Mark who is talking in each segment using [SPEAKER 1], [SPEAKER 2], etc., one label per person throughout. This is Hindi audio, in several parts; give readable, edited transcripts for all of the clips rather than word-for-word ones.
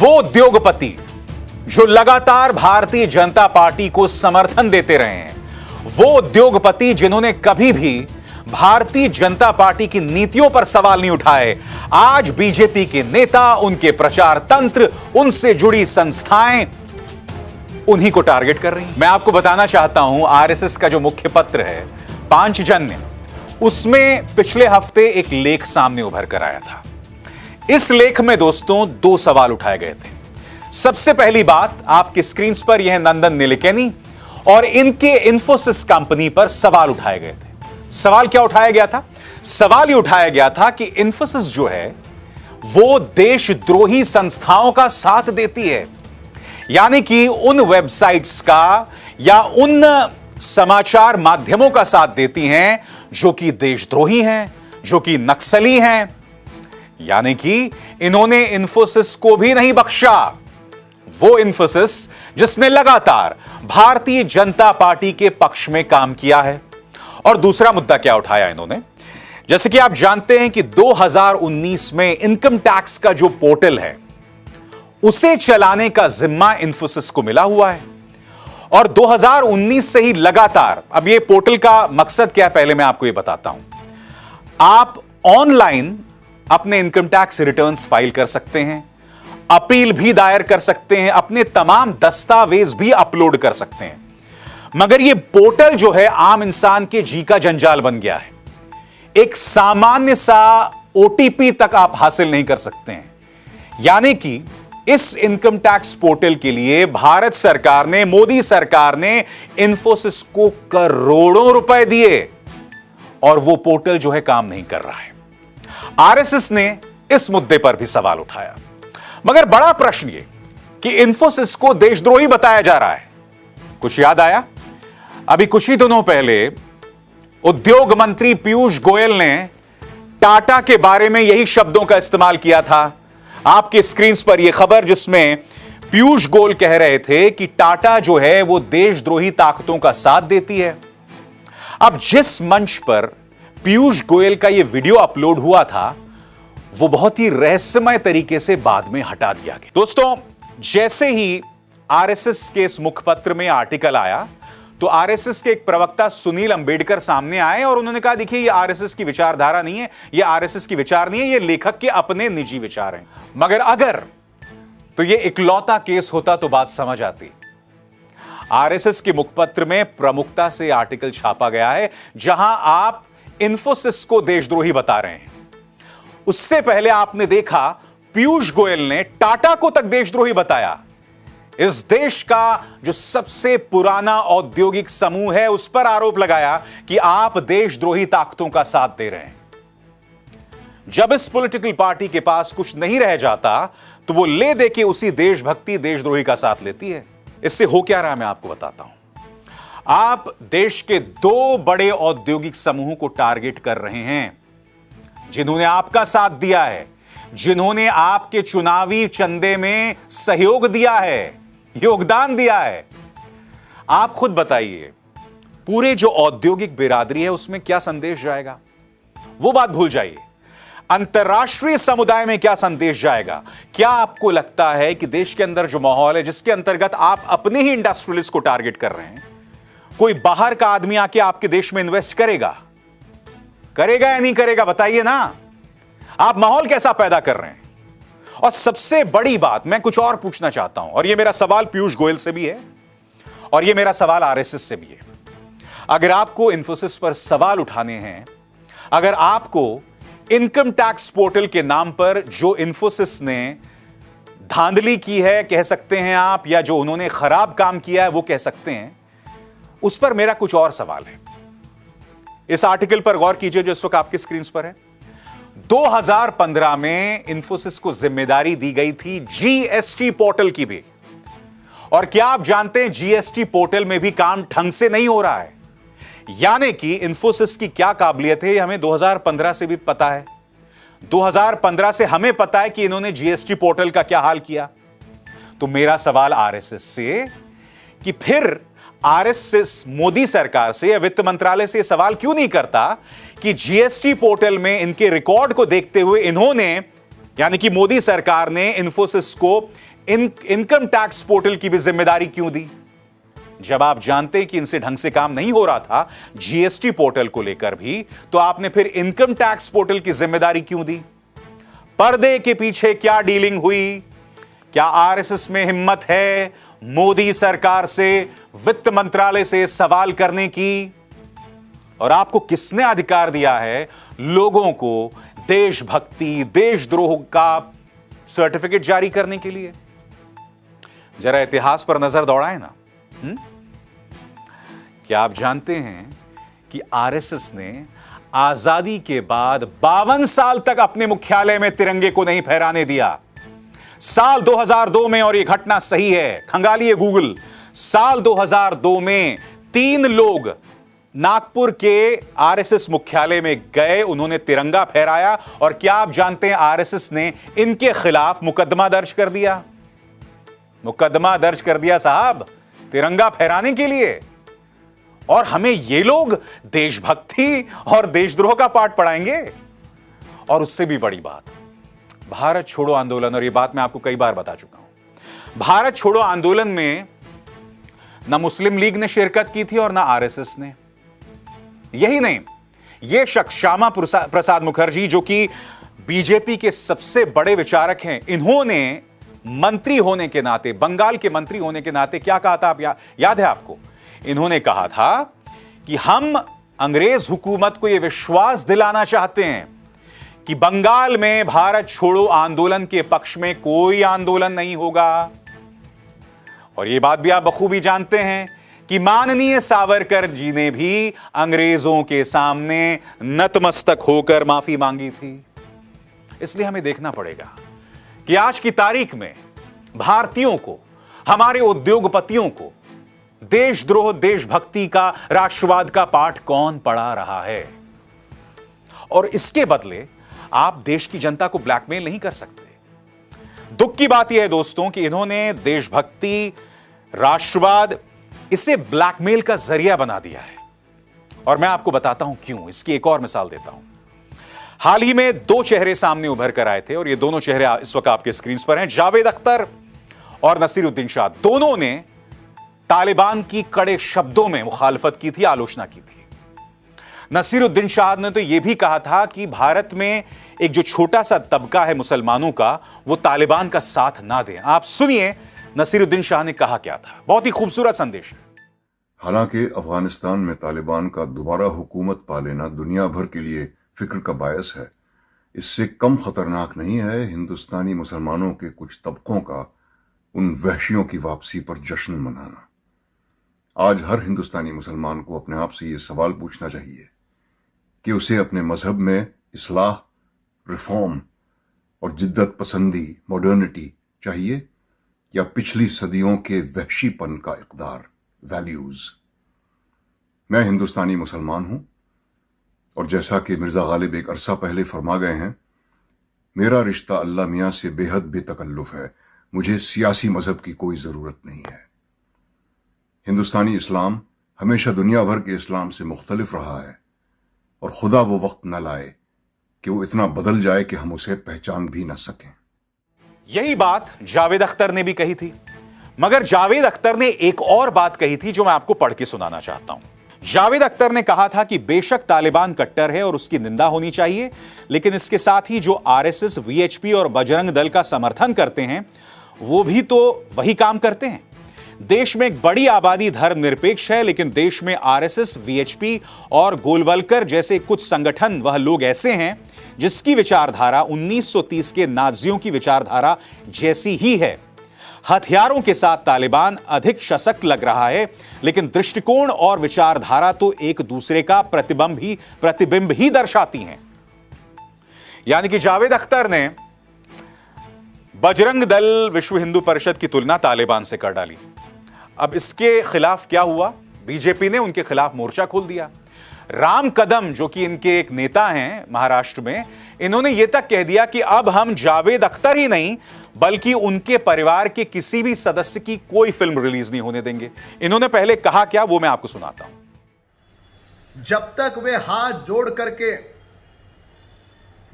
[SPEAKER 1] वो उद्योगपति जो लगातार भारतीय जनता पार्टी को समर्थन देते रहे हैं, वो उद्योगपति जिन्होंने कभी भी भारतीय जनता पार्टी की नीतियों पर सवाल नहीं उठाए, आज बीजेपी के नेता, उनके प्रचार तंत्र, उनसे जुड़ी संस्थाएं उन्हीं को टारगेट कर रही हैं। मैं आपको बताना चाहता हूं, आरएसएस का जो मुख्य पत्र है पांचजन्य, उसमें पिछले हफ्ते एक लेख सामने उभर कर आया था। इस लेख में दोस्तों दो सवाल उठाए गए थे। सबसे पहली बात, आपके स्क्रीन पर यह नंदन निलेकनी और इनके इंफोसिस कंपनी पर सवाल उठाए गए थे। सवाल क्या उठाया गया था? सवाल यह उठाया गया था कि इंफोसिस जो है वो देशद्रोही संस्थाओं का साथ देती है, यानी कि उन वेबसाइट्स का या उन समाचार माध्यमों का साथ देती हैं जो कि देशद्रोही हैं, जो कि नक्सली हैं। यानी कि इन्होंने इंफोसिस को भी नहीं बख्शा, वो इंफोसिस जिसने लगातार भारतीय जनता पार्टी के पक्ष में काम किया है। और दूसरा मुद्दा क्या उठाया इन्होंने? जैसे कि आप जानते हैं कि 2019 में इनकम टैक्स का जो पोर्टल है उसे चलाने का जिम्मा इंफोसिस को मिला हुआ है और 2019 से ही लगातार, अब ये पोर्टल का मकसद क्या है पहले मैं आपको ये बताता हूं। आप ऑनलाइन अपने इनकम टैक्स रिटर्न्स फाइल कर सकते हैं, अपील भी दायर कर सकते हैं, अपने तमाम दस्तावेज भी अपलोड कर सकते हैं। मगर यह पोर्टल जो है आम इंसान के जी का जंजाल बन गया है। एक सामान्य सा ओटीपी तक आप हासिल नहीं कर सकते हैं। यानी कि इस इनकम टैक्स पोर्टल के लिए भारत सरकार ने, मोदी सरकार ने इंफोसिस को करोड़ों रुपए दिए और वो पोर्टल जो है काम नहीं कर रहा है। आरएसएस ने इस मुद्दे पर भी सवाल उठाया। मगर बड़ा प्रश्न ये कि इंफोसिस को देशद्रोही बताया जा रहा है। कुछ याद आया? अभी कुछ ही दिनों पहले उद्योग मंत्री पीयूष गोयल ने टाटा के बारे में यही शब्दों का इस्तेमाल किया था। आपके स्क्रीन पर यह खबर जिसमें पीयूष गोयल कह रहे थे कि टाटा जो है वो देशद्रोही ताकतों का साथ देती है। अब जिस मंच पर पीयूष गोयल का यह वीडियो अपलोड हुआ था वो बहुत ही रहस्यमय तरीके से बाद में हटा दिया गया। दोस्तों, जैसे ही आरएसएस के इस मुखपत्र में आर्टिकल आया तो आरएसएस के एक प्रवक्ता सुनील अंबेडकर सामने आए और उन्होंने कहा, देखिए ये आरएसएस की विचारधारा नहीं है, ये आरएसएस की विचार नहीं है, ये लेखक के अपने निजी विचार हैं। मगर अगर तो ये इकलौता केस होता तो बात समझ आती। आरएसएस के मुखपत्र में प्रमुखता से आर्टिकल छापा गया है जहां आप इंफोसिस को देशद्रोही बता रहे हैं। उससे पहले आपने देखा पीयूष गोयल ने टाटा को तक देशद्रोही बताया। इस देश का जो सबसे पुराना औद्योगिक समूह है उस पर आरोप लगाया कि आप देशद्रोही ताकतों का साथ दे रहे हैं। जब इस पॉलिटिकल पार्टी के पास कुछ नहीं रह जाता तो वो ले दे के उसी देशभक्ति, देशद्रोही का साथ लेती है। इससे हो क्या रहा है मैं आपको बताता हूं। आप देश के दो बड़े औद्योगिक समूहों को टारगेट कर रहे हैं जिन्होंने आपका साथ दिया है, जिन्होंने आपके चुनावी चंदे में सहयोग दिया है, योगदान दिया है। आप खुद बताइए, पूरे जो औद्योगिक बिरादरी है उसमें क्या संदेश जाएगा? वो बात भूल जाइए। अंतर्राष्ट्रीय समुदाय में क्या संदेश जाएगा? क्या आपको लगता है कि देश के अंदर जो माहौल है जिसके अंतर्गत आप अपने ही इंडस्ट्रियलिस्ट को टारगेट कर रहे हैं, कोई बाहर का आदमी आके आपके देश में इन्वेस्ट करेगा? करेगा या नहीं करेगा? बताइए ना। आप माहौल कैसा पैदा कर रहे हैं? और सबसे बड़ी बात मैं कुछ और पूछना चाहता हूं, और यह मेरा सवाल पीयूष गोयल से भी है और यह मेरा सवाल आरएसएस से भी है। अगर आपको इंफोसिस पर सवाल उठाने हैं, अगर आपको इनकम टैक्स पोर्टल के नाम पर जो इंफोसिस ने धांधली की है कह सकते हैं आप, या जो उन्होंने खराब काम किया है वो कह सकते हैं, उस पर मेरा कुछ और सवाल है। इस आर्टिकल पर गौर कीजिए जो इस वक्त आपकी स्क्रीन पर है। 2015 में इंफोसिस को जिम्मेदारी दी गई थी जीएसटी पोर्टल की भी। और क्या आप जानते हैं जीएसटी पोर्टल में भी काम ढंग से नहीं हो रहा है? यानी कि इंफोसिस की क्या काबिलियत है हमें 2015 से भी पता है। 2015 से हमें पता है कि इन्होंने जीएसटी पोर्टल का क्या हाल किया। तो मेरा सवाल आरएसएस से कि फिर आरएसएस मोदी सरकार से या वित्त मंत्रालय से सवाल क्यों नहीं करता कि जीएसटी पोर्टल में इनके रिकॉर्ड को देखते हुए इन्होंने, यानी कि मोदी सरकार ने इंफोसिस को इनकम टैक्स पोर्टल की भी जिम्मेदारी क्यों दी? जब आप जानते हैं कि इनसे ढंग से काम नहीं हो रहा था जीएसटी पोर्टल को लेकर भी, तो आपने फिर इनकम टैक्स पोर्टल की जिम्मेदारी क्यों दी? पर्दे के पीछे क्या डीलिंग हुई? क्या आरएसएस में हिम्मत है मोदी सरकार से, वित्त मंत्रालय से सवाल करने की? और आपको किसने अधिकार दिया है लोगों को देशभक्ति, देशद्रोह का सर्टिफिकेट जारी करने के लिए? जरा इतिहास पर नजर दौड़ाएं ना। क्या आप जानते हैं कि आरएसएस ने आजादी के बाद 52 साल तक अपने मुख्यालय में तिरंगे को नहीं फहराने दिया? साल 2002 में, और यह घटना सही है, खंगालिए गूगल, साल 2002 में 3 लोग नागपुर के आरएसएस मुख्यालय में गए, उन्होंने तिरंगा फहराया, और क्या आप जानते हैं आरएसएस ने इनके खिलाफ मुकदमा दर्ज कर दिया? मुकदमा दर्ज कर दिया साहब, तिरंगा फहराने के लिए। और हमें ये लोग देशभक्ति और देशद्रोह का पाठ पढ़ाएंगे? और उससे भी बड़ी बात, भारत छोड़ो आंदोलन, और ये बात मैं आपको कई बार बता चुका हूं, भारत छोड़ो आंदोलन में ना मुस्लिम लीग ने शिरकत की थी और ना आरएसएस ने। यही नहीं, यह शख्स श्यामा प्रसाद मुखर्जी, जो कि बीजेपी के सबसे बड़े विचारक हैं, इन्होंने मंत्री होने के नाते, बंगाल के मंत्री होने के नाते क्या कहा था? आप याद है आपको? इन्होंने कहा था कि हम अंग्रेज हुकूमत को यह विश्वास दिलाना चाहते हैं कि बंगाल में भारत छोड़ो आंदोलन के पक्ष में कोई आंदोलन नहीं होगा। और यह बात भी आप बखूबी जानते हैं कि माननीय सावरकर जी ने भी अंग्रेजों के सामने नतमस्तक होकर माफी मांगी थी। इसलिए हमें देखना पड़ेगा कि आज की तारीख में भारतीयों को, हमारे उद्योगपतियों को देशद्रोह, देशभक्ति का, राष्ट्रवाद का पाठ कौन पढ़ा रहा है? और इसके बदले आप देश की जनता को ब्लैकमेल नहीं कर सकते। दुख की बात यह है दोस्तों कि इन्होंने देशभक्ति, राष्ट्रवाद, इसे ब्लैकमेल का जरिया बना दिया है। और मैं आपको बताता हूं क्यों। इसकी एक और मिसाल देता हूं। हाल ही में 2 चेहरे सामने उभर कर आए थे, और ये दोनों चेहरे इस वक्त आपके स्क्रीन पर हैं, जावेद अख्तर और नसीरुद्दीन शाह। दोनों ने तालिबान की कड़े शब्दों में मुखालफत की थी, आलोचना की थी। नसीरुद्दीन शाह ने तो यह भी कहा था कि भारत में एक जो छोटा सा तबका है मुसलमानों का, वो तालिबान का साथ ना दें। आप सुनिए नसीरुद्दीन शाह ने कहा क्या था, बहुत ही खूबसूरत संदेश है।
[SPEAKER 2] हालांकि अफगानिस्तान में तालिबान का दोबारा हुकूमत पा लेना दुनिया भर के लिए फिक्र का बायस है, इससे कम खतरनाक नहीं है हिंदुस्तानी मुसलमानों के कुछ तबकों का उन वहशियों की वापसी पर जश्न मनाना। आज हर हिंदुस्तानी मुसलमान को अपने आप से ये सवाल पूछना चाहिए कि उसे अपने मजहब में इस्लाह, रिफॉर्म और जिद्दत पसंदी, मॉडर्निटी चाहिए, या पिछली सदियों के वहशीपन का इक़दार, वैल्यूज। मैं हिंदुस्तानी मुसलमान हूं, और जैसा कि मिर्जा गालिब एक अरसा पहले फरमा गए हैं, मेरा रिश्ता अल्लाह मियाँ से बेहद बेतकल्लुफ है। मुझे सियासी मजहब की कोई जरूरत नहीं है। हिंदुस्तानी इस्लाम हमेशा दुनिया भर के इस्लाम से मुख्तलिफ रहा है, और खुदा वो वक्त न लाए कि वो इतना बदल जाए कि हम उसे पहचान भी न सकें।
[SPEAKER 1] यही बात जावेद अख्तर ने भी कही थी, मगर जावेद अख्तर ने एक और बात कही थी जो मैं आपको पढ़ के सुनाना चाहता हूं। जावेद अख्तर ने कहा था कि बेशक तालिबान कट्टर है और उसकी निंदा होनी चाहिए, लेकिन इसके साथ ही जो आरएसएस, वीएचपी और बजरंग दल का समर्थन करते हैं, वो भी तो वही काम करते हैं। देश में एक बड़ी आबादी धर्मनिरपेक्ष है, लेकिन देश में आरएसएस, वीएचपी और गोलवलकर जैसे कुछ संगठन, वह लोग ऐसे हैं जिसकी विचारधारा 1930 के नाजियों की विचारधारा जैसी ही है। हथियारों के साथ तालिबान अधिक सशक्त लग रहा है, लेकिन दृष्टिकोण और विचारधारा तो एक दूसरे का प्रतिबिंब ही दर्शाती हैं। यानी कि जावेद अख्तर ने बजरंग दल, विश्व हिंदू परिषद की तुलना तालिबान से कर डाली। अब इसके खिलाफ क्या हुआ? बीजेपी ने उनके खिलाफ मोर्चा खोल दिया। राम कदम, जो कि इनके एक नेता हैं महाराष्ट्र में, इन्होंने यह तक कह दिया कि अब हम जावेद अख्तर ही नहीं बल्कि उनके परिवार के किसी भी सदस्य की कोई फिल्म रिलीज नहीं होने देंगे। इन्होंने पहले कहा क्या, वो मैं आपको सुनाता हूं।
[SPEAKER 3] जब तक वे हाथ जोड़ करके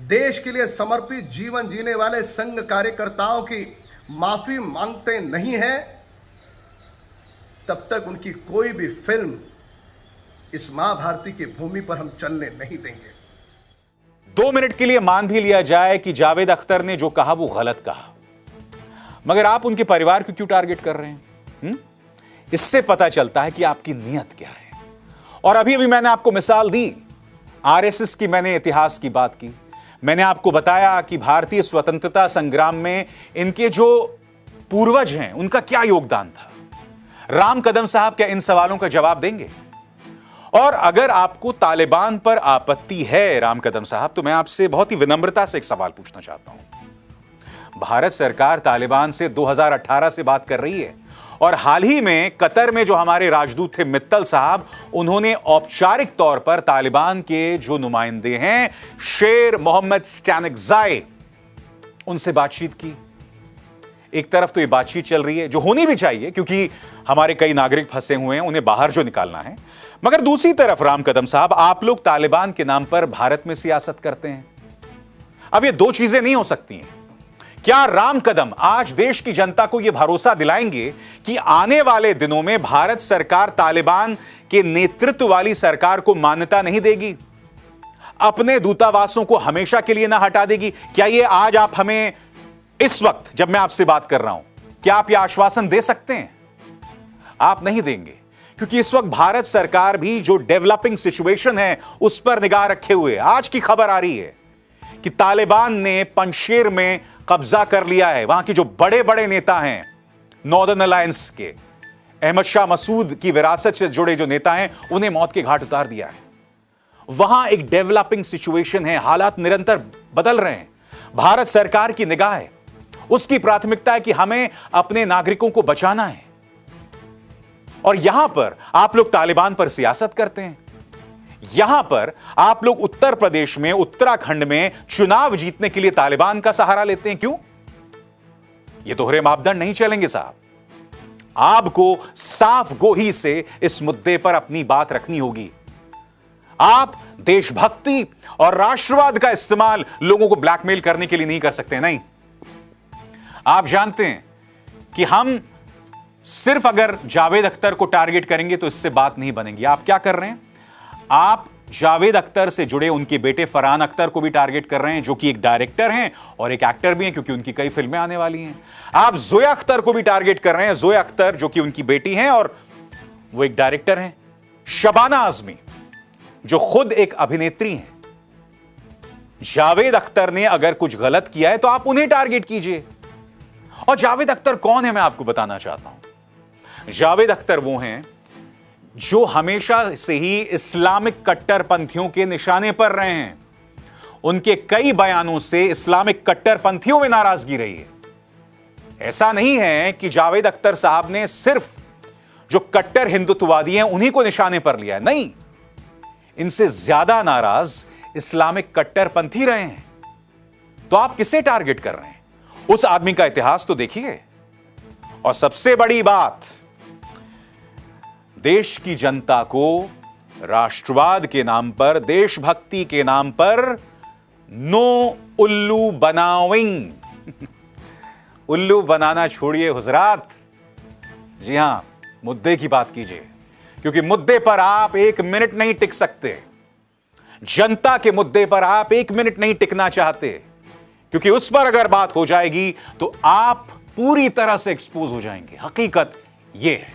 [SPEAKER 3] देश के लिए समर्पित जीवन जीने वाले संघ कार्यकर्ताओं की माफी मांगते नहीं हैं, तब तक उनकी कोई भी फिल्म इस मां भारती की भूमि पर हम चलने नहीं देंगे।
[SPEAKER 1] 2 मिनट के लिए मान भी लिया जाए कि जावेद अख्तर ने जो कहा वो गलत कहा, मगर आप उनके परिवार को क्यों टारगेट कर रहे हैं? इससे पता चलता है कि आपकी नीयत क्या है। और अभी अभी मैंने आपको मिसाल दी, आरएसएस की, मैंने इतिहास की बात की, मैंने आपको बताया कि भारतीय स्वतंत्रता संग्राम में इनके जो पूर्वज हैं उनका क्या योगदान था। राम कदम साहब क्या इन सवालों का जवाब देंगे? और अगर आपको तालिबान पर आपत्ति है राम कदम साहब, तो मैं आपसे बहुत ही विनम्रता से एक सवाल पूछना चाहता हूं। भारत सरकार तालिबान से 2018 से बात कर रही है और हाल ही में कतर में जो हमारे राजदूत थे मित्तल साहब, उन्होंने औपचारिक तौर पर तालिबान के जो नुमाइंदे हैं शेर मोहम्मद स्टैनिकज़ाई, उनसे बातचीत की। एक तरफ तो ये बातचीत चल रही है जो होनी भी चाहिए, क्योंकि हमारे कई नागरिक फंसे हुए हैं, उन्हें बाहर जो निकालना है, मगर दूसरी तरफ राम कदम साहब, आप लोग तालिबान के नाम पर भारत में सियासत करते हैं। अब ये दो चीजें नहीं हो सकती हैं। क्या राम कदम आज देश की जनता को यह भरोसा दिलाएंगे कि आने वाले दिनों में भारत सरकार तालिबान के नेतृत्व वाली सरकार को मान्यता नहीं देगी, अपने दूतावासों को हमेशा के लिए ना हटा देगी? क्या ये आज आप हमें, इस वक्त जब मैं आपसे बात कर रहा हूं, क्या आप यह आश्वासन दे सकते हैं? आप नहीं देंगे, क्योंकि इस वक्त भारत सरकार भी जो डेवलपिंग सिचुएशन है उस पर निगाह रखे हुए। आज की खबर आ रही है कि तालिबान ने पंजशेर में कब्जा कर लिया है। वहां के जो बड़े बड़े नेता हैं नॉर्दर्न अलायंस के, अहमद शाह मसूद की विरासत से जुड़े जो नेता हैं, उन्हें मौत के घाट उतार दिया है। वहां एक डेवलपिंग सिचुएशन है, हालात निरंतर बदल रहे हैं। भारत सरकार की निगाह है, उसकी प्राथमिकता है कि हमें अपने नागरिकों को बचाना है, और यहां पर आप लोग तालिबान पर सियासत करते हैं। यहां पर आप लोग उत्तर प्रदेश में, उत्तराखंड में चुनाव जीतने के लिए तालिबान का सहारा लेते हैं। क्यों? ये दोहरे मापदंड नहीं चलेंगे साहब। आपको साफ गोही से इस मुद्दे पर अपनी बात रखनी होगी। आप देशभक्ति और राष्ट्रवाद का इस्तेमाल लोगों को ब्लैकमेल करने के लिए नहीं कर सकते। नहीं, आप जानते हैं कि हम सिर्फ अगर जावेद अख्तर को टारगेट करेंगे तो इससे बात नहीं बनेगी। आप क्या कर रहे हैं? आप जावेद अख्तर से जुड़े उनके बेटे फरहान अख्तर को भी टारगेट कर रहे हैं, जो कि एक डायरेक्टर हैं और एक एक्टर भी हैं, क्योंकि उनकी कई फिल्में आने वाली हैं। आप जोया अख्तर को भी टारगेट कर रहे हैं, जोया अख्तर जो कि उनकी बेटी हैं और वो एक डायरेक्टर हैं। शबाना आजमी जो खुद एक अभिनेत्री हैं। जावेद अख्तर ने अगर कुछ गलत किया है तो आप उन्हें टारगेट कीजिए। और जावेद अख्तर कौन है, मैं आपको बताना चाहता हूं। जावेद अख्तर वो हैं जो हमेशा से ही इस्लामिक कट्टरपंथियों के निशाने पर रहे हैं। उनके कई बयानों से इस्लामिक कट्टरपंथियों में नाराजगी रही है। ऐसा नहीं है कि जावेद अख्तर साहब ने सिर्फ जो कट्टर हिंदुत्ववादी हैं उन्हीं को निशाने पर लिया है। नहीं, इनसे ज्यादा नाराज इस्लामिक कट्टरपंथी रहे हैं। तो आप किसे टारगेट कर रहे हैं? उस आदमी का इतिहास तो देखिए। और सबसे बड़ी बात, देश की जनता को राष्ट्रवाद के नाम पर, देशभक्ति के नाम पर नो उल्लू बनाविंग। उल्लू बनाना छोड़िए हुजरात। जी हां, मुद्दे की बात कीजिए, क्योंकि मुद्दे पर आप 1 मिनट नहीं टिक सकते। जनता के मुद्दे पर आप 1 मिनट नहीं टिकना चाहते, क्योंकि उस पर अगर बात हो जाएगी तो आप पूरी तरह से एक्सपोज हो जाएंगे। हकीकत यह है।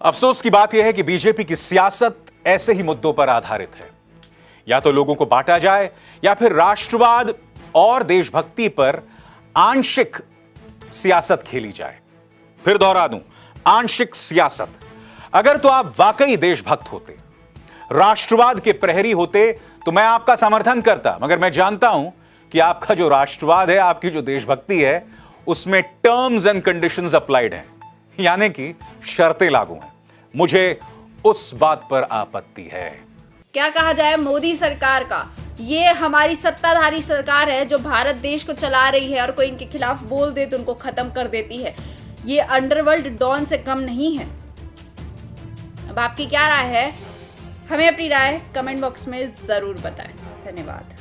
[SPEAKER 1] अफसोस की बात यह है कि बीजेपी की सियासत ऐसे ही मुद्दों पर आधारित है। या तो लोगों को बांटा जाए, या फिर राष्ट्रवाद और देशभक्ति पर आंशिक सियासत खेली जाए। फिर दोहरा दूं, आंशिक सियासत। अगर तो आप वाकई देशभक्त होते, राष्ट्रवाद के प्रहरी होते, तो मैं आपका समर्थन करता। मगर मैं जानता हूं कि आपका जो राष्ट्रवाद है, आपकी जो देशभक्ति है, उसमें टर्म्स एंड कंडीशंस अप्लाइड हैं, यानी कि शर्तें लागू हैं। मुझे उस बात पर आपत्ति है।
[SPEAKER 4] क्या कहा जाए मोदी सरकार का, ये हमारी सत्ताधारी सरकार है जो भारत देश को चला रही है, और कोई इनके खिलाफ बोल दे तो उनको खत्म कर देती है। ये अंडरवर्ल्ड डॉन से कम नहीं है। अब आपकी क्या राय है? हमें अपनी राय कमेंट बॉक्स में जरूर बताएं। धन्यवाद।